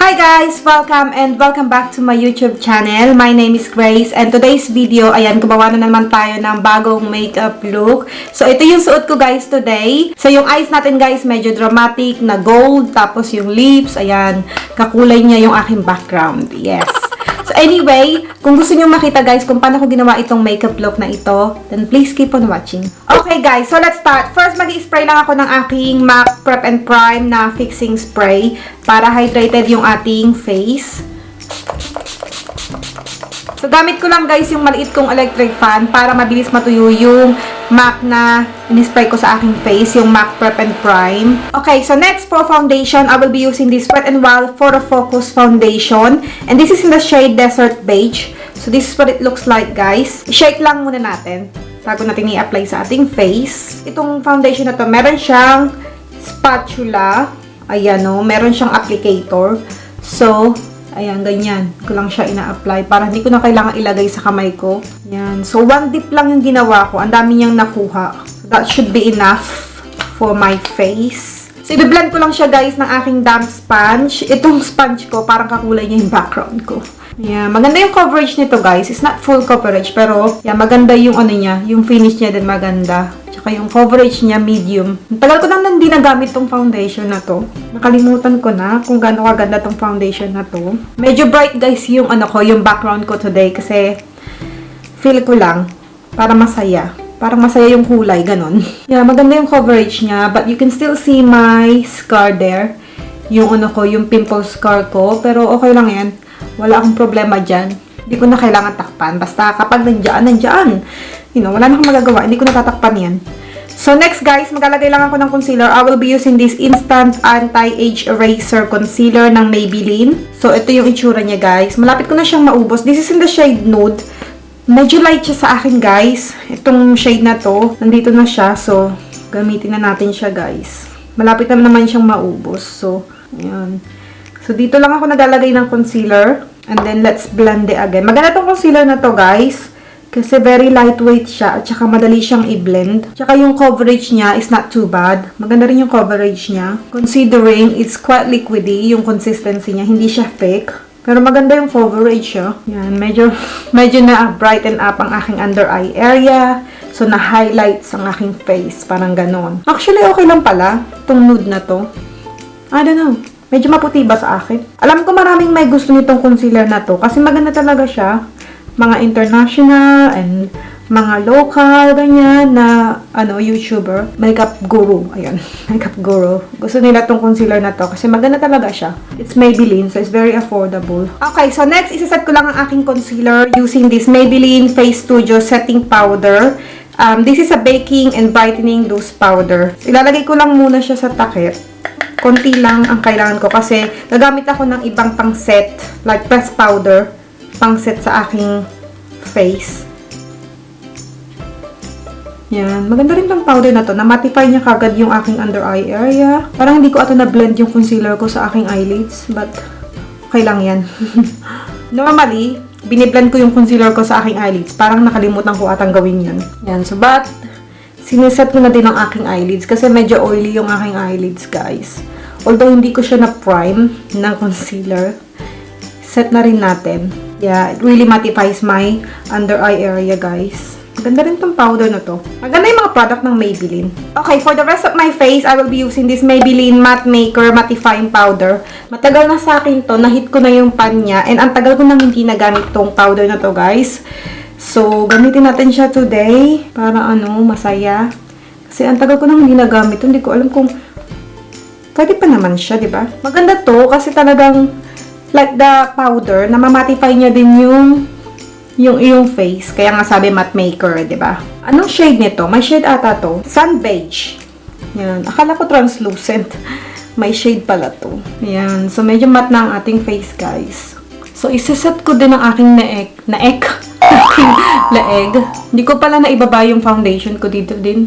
Hi guys! Welcome back to my YouTube channel. My name is Grace and today's video, ayan, gumawa na naman tayo ng bagong makeup look. So ito yung suot ko guys today. So yung eyes natin guys, medyo dramatic na gold. Tapos yung lips, ayan, kakulay niya yung aking background. Yes! So anyway, kung gusto niyo makita guys kung paano ko ginawa itong makeup look na ito, then please keep on watching. Okay guys, so let's start. First, mag-i-spray lang ako ng aking MAC Prep and Prime na fixing spray para hydrated yung ating face. So gamit ko lang guys yung maliit kong electric fan para mabilis matuyo yung MAC na in-spray ko sa aking face, yung MAC Prep and Prime. Okay, so next for foundation, I will be using this Wet n Wild Photo Focus Foundation. And this is in the shade Desert Beige. So this is what it looks like guys. I-shake lang muna natin bago natin i-apply sa ating face. Itong foundation na to, meron siyang spatula. Ayan o, meron siyang applicator. So, ayan, ganyan. Ko lang siya ina-apply para hindi ko na kailangan ilagay sa kamay ko. Ayan. So, one dip lang yung ginawa ko. Ang dami niyang nakuha. So, that should be enough for my face. So, i-blend ko lang siya guys ng aking damp sponge. Itong sponge ko, parang kakulay niya yung background ko. Yeah, maganda yung coverage nito guys. It's not full coverage pero yeah, maganda yung ano niya, yung finish niya din maganda. Tsaka yung coverage niya medium. Tagal ko nang hindi nagamit tong foundation na to. Nakalimutan ko na kung gaano kaganda tong foundation na to. Medyo bright guys yung ano ko, yung background ko today kasi feel ko lang para masaya. Parang masaya yung kulay, ganon. Yeah, maganda yung coverage niya but you can still see my scar there. Yung ano ko, yung pimple scar ko, pero okay lang yan. Wala akong problema dyan. Hindi ko na kailangan takpan. Basta kapag nandiyan. You know, wala na akong magagawa. Hindi ko natatakpan yan. So, next guys, maglalagay lang ako ng concealer. I will be using this Instant Anti-age Eraser Concealer ng Maybelline. So, ito yung itsura niya guys. Malapit ko na siyang maubos. This is in the shade Nude. Medyo light siya sa akin guys. Itong shade na to, nandito na siya. So, gamitin na natin siya guys. Malapit naman siyang maubos. So, ayan. So, dito lang ako naglalagay ng concealer. And then, let's blend it again. Maganda tong concealer na to, guys. Kasi very lightweight siya. At saka madali siyang i-blend. Tsaka yung coverage niya is not too bad. Maganda rin yung coverage niya. Considering it's quite liquidy, yung consistency niya. Hindi siya thick. Pero maganda yung coverage siya. Yan, medyo na brighten up ang aking under eye area. So, na-highlights ang aking face. Parang ganon. Actually, okay lang pala. Itong nude na to. I don't know. Medyo maputi ba sa akin? Alam ko maraming may gusto nitong concealer na to. Kasi maganda talaga siya. Mga international and mga local, ganyan, na, YouTuber. Makeup guru. Ayan. Makeup guru. Gusto nila tong concealer na to. Kasi maganda talaga siya. It's Maybelline, so it's very affordable. Okay, so next, isaset ko lang ang aking concealer using this Maybelline Face Studio Setting Powder. This is a baking and brightening loose powder. Ilalagay ko lang muna siya sa takip. Konti lang ang kailangan ko kasi nagamit ako ng ibang pang-set, like press powder, pang-set sa aking face. Yan. Maganda rin tong powder na to. Na-mattify niya kagad yung aking under eye area. Parang hindi ko ata na-blend yung concealer ko sa aking eyelids, but okay lang yan. Normally, biniblend ko yung concealer ko sa aking eyelids. Parang nakalimutan ko atang gawin yun. Yan. So, but siniset ko na din ang aking eyelids kasi medyo oily yung aking eyelids, guys. Although, hindi ko siya na-prime ng concealer. Set na rin natin. Yeah, it really mattifies my under eye area, guys. Maganda rin tong powder na to. Maganda yung mga product ng Maybelline. Okay, for the rest of my face, I will be using this Maybelline Matte Maker Mattifying Powder. Matagal na sa akin to. Nahit ko na yung pan niya. And ang tagal ko nang hindi nagamit tong powder na to, guys. So, gamitin natin siya today para masaya. Kasi ang tagal ko nang hindi nagamit. Hindi ko alam kung pwede pa naman siya, di ba? Maganda to kasi talagang like the powder, namamattify niya din yung iyong face. Kaya nga sabi matte maker, di ba? Anong shade nito? May shade ata to. Sun Beige. Yan. Akala ko translucent. May shade pala to. Yan. So, medyo matte na ang ating face, guys. So, isaset ko din ang aking leeg. Hindi ko pala na ibaba yung foundation ko dito din.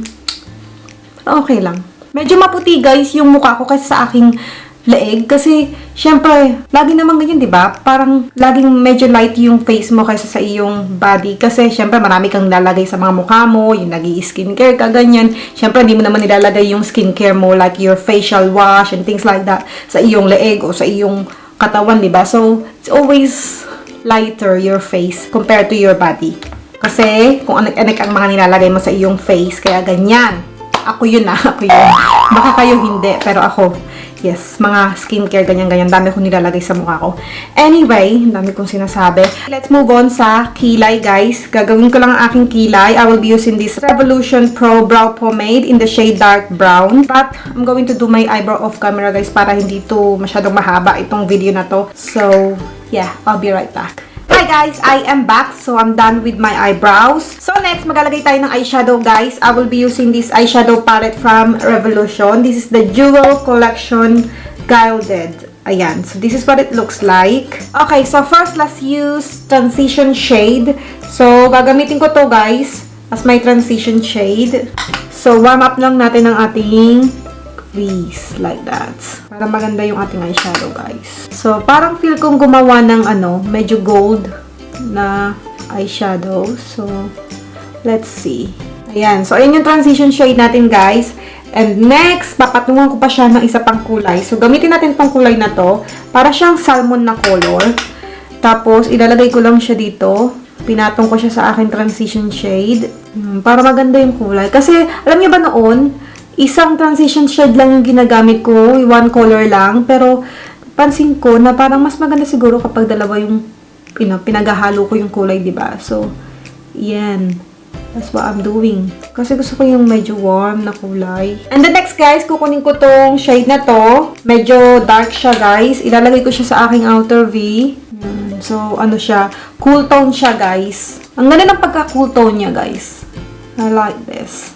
Okay lang. Medyo maputi guys yung mukha ko kasi sa aking leeg. Kasi, syempre, lagi naman ganyan, di ba? Parang laging medyo light yung face mo kaysa sa iyong body. Kasi, syempre, marami kang lalagay sa mga mukha mo, yung nag-i-skincare ka, ganyan. Syempre, hindi mo naman nilalagay yung skincare mo like your facial wash and things like that sa iyong leeg o sa iyong katawan, diba? So, it's always lighter your face compared to your body. Kasi, kung anak-anak ang mga nilalagay mo sa iyong face, kaya ganyan. Ako yun ako yun. Baka kayo hindi, pero ako, yes, mga skincare, ganyan-ganyan. Dami kong nilalagay sa mukha ko. Anyway, dami kong sinasabi. Let's move on sa kilay, guys. Gagawin ko lang ang aking kilay. I will be using this Revolution Pro Brow Pomade in the shade Dark Brown. But, I'm going to do my eyebrow off camera, guys, para hindi to masyadong mahaba itong video na to. So, yeah, I'll be right back. Hi guys, I am back. So, I'm done with my eyebrows. So, next, maglalagay tayo ng eyeshadow, guys. I will be using this eyeshadow palette from Revolution. This is the Jewel Collection Gilded. Ayan. So, this is what it looks like. Okay, so first, let's use transition shade. So, gagamitin ko to, guys, as my transition shade. So, warm up lang natin ang ating crease, like that. Para maganda yung ating eyeshadow, guys. So, parang feel kong gumawa ng medyo gold na eyeshadow. So, let's see. Ayan. So, ayan yung transition shade natin, guys. And next, papatungan ko pa siya ng isa pang kulay. So, gamitin natin tong kulay na to. Para siyang salmon na color. Tapos, ilalagay ko lang siya dito. Pinatong ko siya sa aking transition shade. Para maganda yung kulay. Kasi, alam niyo ba noon, isang transition shade lang yung ginagamit ko, one color lang, pero pansin ko na parang mas maganda siguro kapag dalawa yung pinaghahalo ko yung kulay, diba? So, yan. That's what I'm doing. Kasi gusto ko yung medyo warm na kulay. And the next, guys, kukunin ko tong shade na to. Medyo dark siya, guys. Ilalagay ko siya sa aking outer V. So, ano siya? Cool tone siya, guys. Ang ganda ng pagka-cool tone niya, guys. I like this.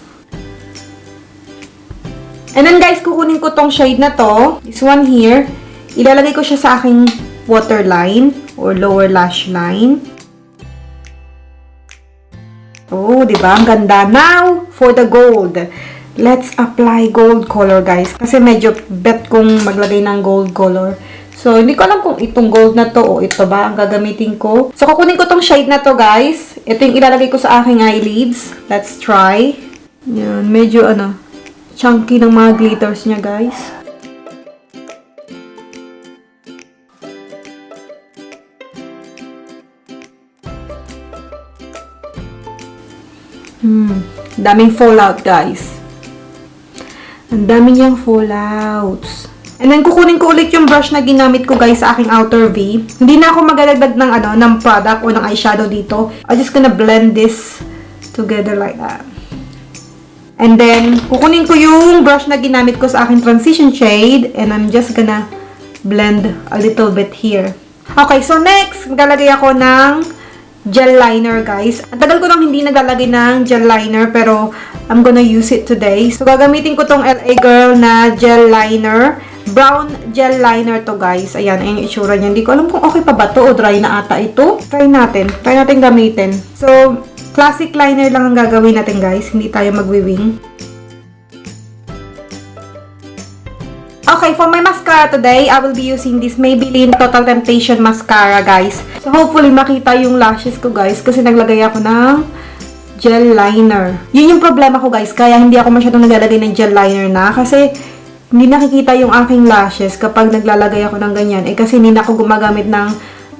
And then, guys, kukunin ko tong shade na to. This one here. Ilalagay ko siya sa aking waterline or lower lash line. Oh, diba? Ang ganda. Now, for the gold. Let's apply gold color, guys. Kasi medyo bet kong maglagay ng gold color. So, hindi ko alam kung itong gold na to o ito ba ang gagamitin ko. So, kukunin ko tong shade na to, guys. Ito yung ilalagay ko sa aking eyelids. Let's try. Yan. Medyo, chunky ng mga glitters niya, guys. Daming fallout, guys. Ang dami niyang fallouts. And then, kukunin ko ulit yung brush na ginamit ko, guys, sa aking outer V. Hindi na ako maglalagdag ng product o ng eyeshadow dito. I'm just gonna blend this together like that. And then, kukunin ko yung brush na ginamit ko sa aking transition shade. And I'm just gonna blend a little bit here. Okay, so next, maglalagay ako ng gel liner, guys. Ang tagal ko nang hindi naglalagay ng gel liner, pero I'm gonna use it today. So, gagamitin ko tong LA Girl na gel liner. Brown gel liner to, guys. Ayan, ayan yung itsura niya. Hindi ko alam kung okay pa ba to o dry na ata ito. Try natin. Try natin gamitin. So, classic liner lang ang gagawin natin, guys. Hindi tayo magwi-wing. Okay, for my mascara today, I will be using this Maybelline Total Temptation Mascara, guys. So, hopefully, makita yung lashes ko, guys. Kasi naglagay ako ng gel liner. Yun yung problema ko, guys. Kaya hindi ako masyadong naglalagay ng gel liner na. Kasi, hindi nakikita yung aking lashes kapag naglalagay ako ng ganyan. Kasi hindi na ako gumagamit ng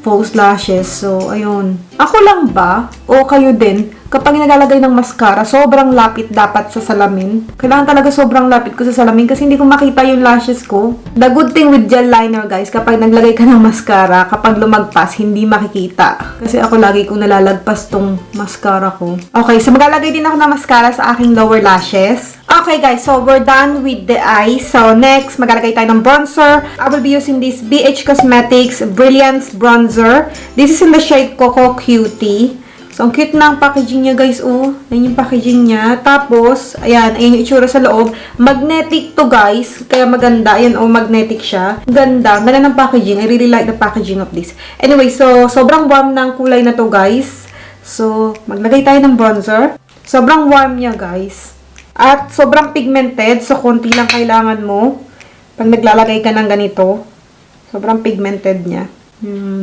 false lashes. So, ayun. Ako lang ba? O kayo din? Kapag naglalagay ng mascara, sobrang lapit dapat sa salamin. Kailangan talaga sobrang lapit ko sa salamin kasi hindi ko makita yung lashes ko. The good thing with gel liner, guys, kapag naglagay ka ng mascara, kapag lumagpas, hindi makikita. Kasi ako lagi kong nalalagpas tong mascara ko. Okay, so maglalagay din ako ng mascara sa aking lower lashes. Okay, guys, so we're done with the eyes. So, next, maglalagay tayo ng bronzer. I will be using this BH Cosmetics Brilliance Bronzer. This is in the shade Coco Cutie. So, ang cute na ang packaging niya, guys. Oh, ayan yung packaging niya. Tapos, ayan yung itsura sa loob. Magnetic to, guys. Kaya maganda. Ayan, oh, magnetic siya. Ganda. Ganda ng packaging. I really like the packaging of this. Anyway, so, sobrang warm ng kulay na to, guys. So, maglagay tayo ng bronzer. Sobrang warm niya, guys. At, sobrang pigmented. So, konti lang kailangan mo. Pag naglalagay ka ng ganito, sobrang pigmented niya.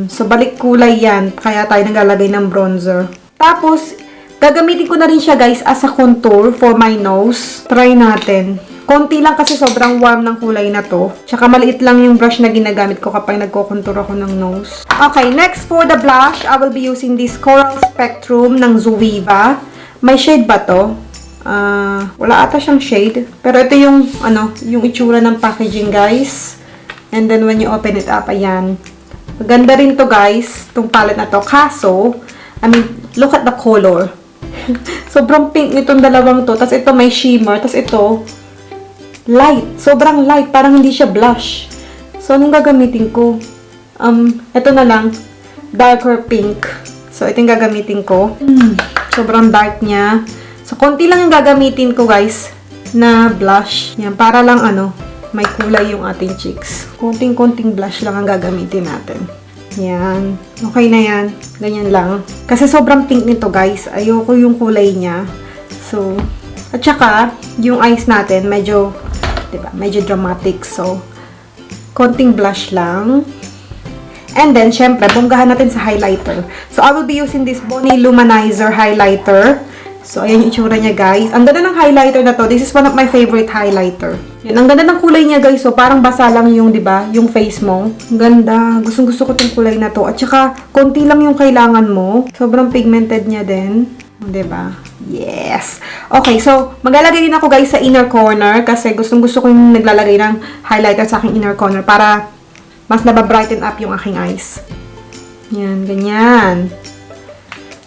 So, balik kulay yan. Kaya tayo naglalagay ng bronzer. Tapos, gagamitin ko na rin siya, guys, as a contour for my nose. Try natin. Konti lang kasi sobrang warm ng kulay na to. Tsaka maliit lang yung brush na ginagamit ko kapag nagko-contour ako ng nose. Okay, next for the blush, I will be using this Coral Spectrum ng Zoeva. May shade ba to? Wala ata siyang shade. Pero ito yung, yung itsura ng packaging, guys. And then when you open it up, ayan. Maganda rin to, guys. Itong palette na to. Kaso, look at the color. Sobrang pink nitong dalawang to. Tapos ito may shimmer. Tapos ito, light. Sobrang light. Parang hindi siya blush. So, anong gagamitin ko? Ito na lang. Darker pink. So, ito yung gagamitin ko. Sobrang dark niya. So, konti lang yung gagamitin ko, guys, na blush. Yan, para lang, may kulay yung ating cheeks. Konting-konting blush lang ang gagamitin natin. Yan. Okay na yan. Ganyan lang. Kasi sobrang pink nito, guys. Ayoko yung kulay niya. So, at saka, yung eyes natin, medyo, diba, medyo dramatic. So, konting blush lang. And then, syempre, bonggahan natin sa highlighter. So, I will be using this Bonnie Luminizer highlighter. So, ayan yung itsura niya, guys. Ang ganda ng highlighter na to. This is one of my favorite highlighter. Yan, ang ganda ng kulay niya, guys. So, parang basa lang yung, diba, yung face mo. Ang ganda. Gustong-gusto ko tong kulay na to. At saka, konti lang yung kailangan mo. Sobrang pigmented niya din. Diba? Yes! Okay, so, maglalagay din ako, guys, sa inner corner. Kasi gustong-gusto ko yung naglalagay ng highlighter sa aking inner corner para mas nababrighten up yung aking eyes. Yan, ganyan.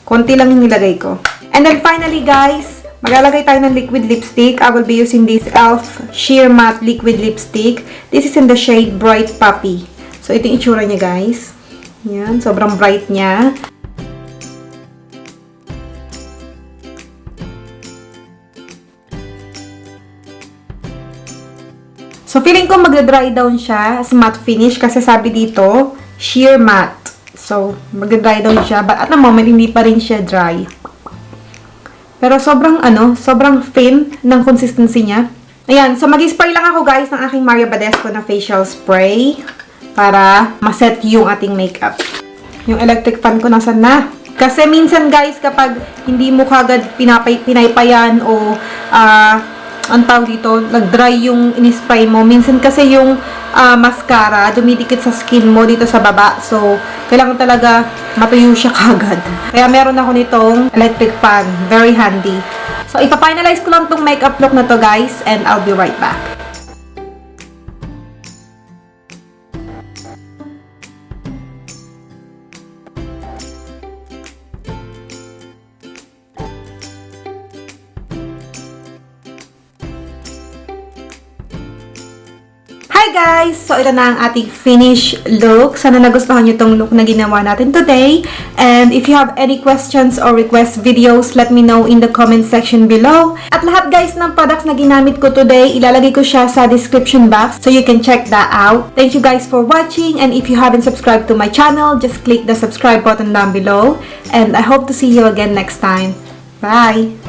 Konti lang yung nilagay ko. And then finally, guys, maglalagay tayo ng liquid lipstick. I will be using this e.l.f. Sheer Matte Liquid Lipstick. This is in the shade Bright Puppy. So, ito yung itsura niya, guys. Yan, sobrang bright niya. So, feeling ko magda-dry down siya as matte finish kasi sabi dito, sheer matte. So, magda-dry down siya. But at the moment, hindi pa rin siya dry. Pero sobrang sobrang thin ng consistency niya. Ayan, so mag-spray lang ako, guys, ng aking Mario Badescu na facial spray para maset yung ating makeup. Yung electric fan ko nasan na. Kasi minsan, guys, kapag hindi mo kagad pinaypayan o ang tawag dito, nag-dry yung in-spray mo. Minsan kasi yung mascara, dumidikit sa skin mo dito sa baba. So, kailangan talaga matuyo siya kagad. Kaya meron ako nitong electric fan. Very handy. So, ipa-finalize ko lang tong makeup look na to, guys. And I'll be right back. Hi guys! So, ito na ang ating finish look. Sana nagustuhan nyo itong look na ginawa natin today. And if you have any questions or request videos, let me know in the comment section below. At lahat, guys, ng products na ginamit ko today, ilalagay ko siya sa description box so you can check that out. Thank you guys for watching. And if you haven't subscribed to my channel, just click the subscribe button down below. And I hope to see you again next time. Bye!